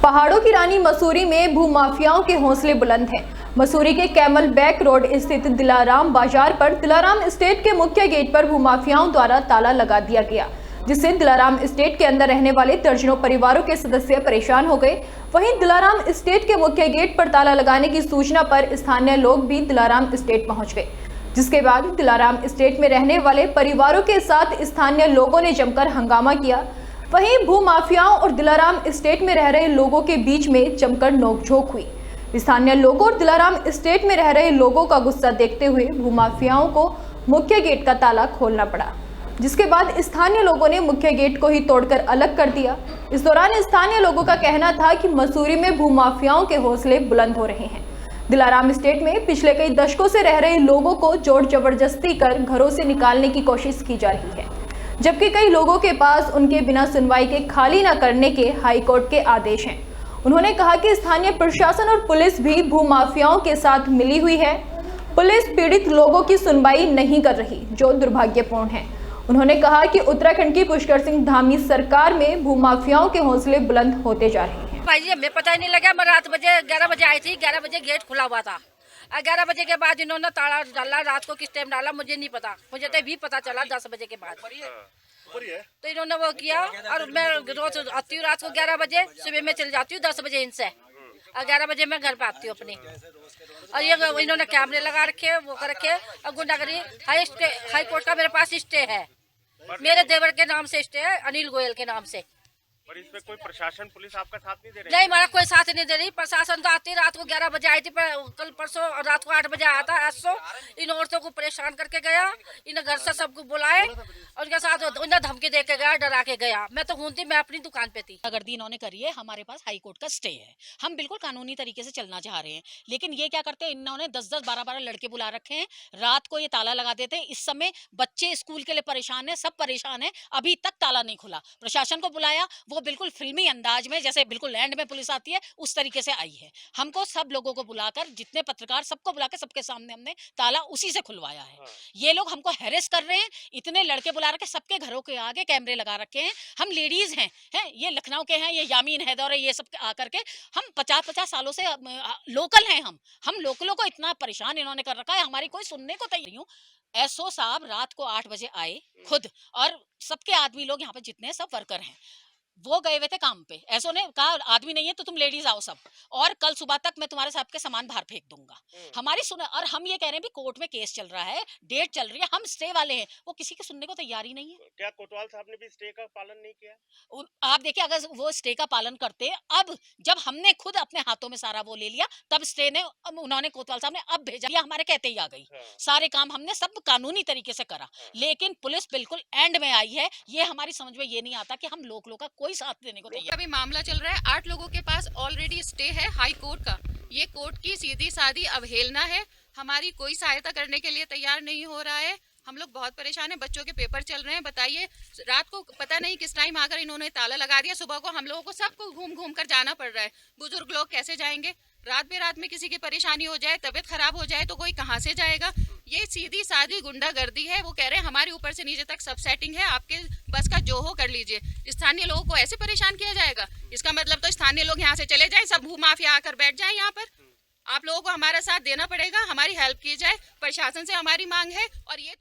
पहाड़ों की रानी मसूरी में भूमाफियाओं के हौसले बुलंद हैं। मसूरी के कैमल बैक रोड स्थित दिलाराम बाजार पर दिलाराम एस्टेट के मुख्य गेट पर भूमाफियाओं द्वारा ताला लगा दिया गया, जिससे दिलाराम एस्टेट के अंदर रहने वाले दर्जनों परिवारों के सदस्य परेशान हो गए। वहीं दिलाराम एस्टेट के मुख्य गेट पर ताला लगाने की सूचना पर स्थानीय लोग भी दिलाराम एस्टेट पहुंच गए, जिसके बाद दिलाराम एस्टेट में रहने वाले परिवारों के साथ स्थानीय लोगों ने जमकर हंगामा किया। वहीं भूमाफियाओं और दिलाराम एस्टेट में रह रहे लोगों के बीच में जमकर नोकझोंक हुई। स्थानीय लोगों और दिलाराम एस्टेट में रह रहे लोगों का गुस्सा देखते हुए भूमाफियाओं को मुख्य गेट का ताला खोलना पड़ा, जिसके बाद स्थानीय लोगों ने मुख्य गेट को ही तोड़कर अलग कर दिया। इस दौरान स्थानीय लोगों का कहना था कि मसूरी में भूमाफियाओं के हौसले बुलंद हो रहे हैं। दिलाराम एस्टेट में पिछले कई दशकों से रह रहे लोगों को जोर जबरदस्ती कर घरों से निकालने की कोशिश की जा रही है, जबकि कई लोगों के पास उनके बिना सुनवाई के खाली न करने के हाईकोर्ट के आदेश हैं। उन्होंने कहा कि स्थानीय प्रशासन और पुलिस भी भूमाफियाओं के साथ मिली हुई है। पुलिस पीड़ित लोगों की सुनवाई नहीं कर रही, जो दुर्भाग्यपूर्ण है। उन्होंने कहा कि उत्तराखंड की पुष्कर सिंह धामी सरकार में भूमाफियाओं के हौसले बुलंद होते जा रहे हैं। भाई जी हमें पता ही नहीं लगा। मैं रात 11 बजे आई थी, 11 बजे गेट खुला हुआ था। 11 बजे के बाद इन्होंने ताला डाला। रात को किस टाइम डाला मुझे नहीं पता, मुझे तो भी पता चला 10 बजे के बाद। तो इन्होंने वो किया और मैं रोज आती हूँ रात को 11 बजे, सुबह में चल जाती हूँ 10 बजे इनसे, और 11 बजे मैं घर पे आती हूँ अपनी। और ये इन्होंने कैमरे लगा रखे, वो कर रखे। अब गुंडागर्दी हाई कोर्ट का मेरे पास स्टे है, मेरे देवर के नाम से स्टे है, अनिल गोयल के नाम से। पर इसमें कोई प्रशासन पुलिस आपका साथ नहीं दे रही? नहीं, हमारा कोई साथ नहीं दे रही। प्रशासन तो आती रात को 11 बजे आई थी, कल परसों रात को 8 बजे आया था। 800 इन औरतों को परेशान करके गया, इन्हें घर से सबको बुलाए और उनके साथ उन्हें धमकी दे के गया, डरा के गया। मैं तो हूँ थी, मैं अपनी दुकान पे थी। गर्दी इन्होंने करी है। हमारे पास हाई कोर्ट का स्टे है, हम बिल्कुल कानूनी तरीके से चलना चाह रहे हैं, लेकिन ये क्या करते हैं, इन्होंने 10-10, 12-12 लड़के बुला रखे हैं। रात को ये ताला लगा देते हैं। इस समय बच्चे स्कूल के लिए परेशान है, सब परेशान है, अभी तक ताला नहीं खुला। प्रशासन को बुलाया, वो बिल्कुल फिल्मी अंदाज में, जैसे बिल्कुल लैंड में पुलिस आती है उस तरीके से आई है। हमको सब लोगों को बुलाकर, जितने पत्रकार सबको बुलाकर सबके सामने हमने ताला उसी से खुलवाया है। ये लोग हमको हैरेस कर रहे हैं, इतने लड़के बुला रखे, सबके घरों के आगे कैमरे लगा रखे हैं। हम लेडीज हैं, ये लखनऊ के हैं, ये यामीन हैदर है, ये सब आकर के हम 50-50 सालों से लोकल हैं। हम लोकलों को इतना परेशान इन्होंने कर रखा है, हमारी कोई सुनने को तैयार नहीं हूँ। एसओ साहब रात को 8 बजे आए खुद, और सबके आदमी लोग यहाँ पे जितने सब वर्कर हैं वो गए हुए थे काम पे। ऐसो ने कहा आदमी नहीं है तो तुम लेडीज आओ सब, और कल सुबह तक मैं तुम्हारे साथ के सामान बाहर फेंक दूंगा। हमारी सुने, और हम ये कह रहे हैं भी कोर्ट में केस चल रहा है, डेट चल रही है, हम स्टे वाले हैं, वो किसी के सुनने को तैयार ही नहीं है। क्या कोतवाल साहब ने भी स्टे का पालन नहीं किया? आप देखिए, अगर वो स्टे का पालन करते, अब जब हमने खुद अपने हाथों में सारा वो ले लिया, तब स्टे ने, उन्होंने कोतवाल साहब ने अब भेजा, या हमारे कहते ही आ गई। सारे काम हमने सब कानूनी तरीके से करा, लेकिन पुलिस बिल्कुल एंड में आई है। ये हमारी समझ में ये नहीं आता कि हम लोग का कोई साथ देने को तैयार। अभी मामला चल रहा है, 8 लोगों के पास ऑलरेडी स्टे है हाई कोर्ट का। ये कोर्ट की सीधी सादी अवहेलना है, हमारी कोई सहायता करने के लिए तैयार नहीं हो रहा है। हम लोग बहुत परेशान हैं, बच्चों के पेपर चल रहे हैं। बताइए, रात को पता नहीं किस टाइम आकर इन्होंने ताला लगा दिया, सुबह को हम लोगों को सबको घूम घूम कर जाना पड़ रहा है। बुजुर्ग लोग कैसे जाएंगे? रात बेरात में किसी की परेशानी हो जाए, तबीयत खराब हो जाए तो कोई कहाँ से जाएगा? ये सीधी सादी गुंडागर्दी है। वो कह रहे हैं हमारे ऊपर से नीचे तक सब सेटिंग है, आपके बस का जो हो कर लीजिए। स्थानीय लोगों को ऐसे परेशान किया जाएगा? इसका मतलब तो स्थानीय लोग यहाँ से चले जाएं, सब भूमाफिया आकर बैठ जाए यहाँ पर। आप लोगों को हमारा साथ देना पड़ेगा, हमारी हेल्प की जाए, प्रशासन से हमारी मांग है। और ये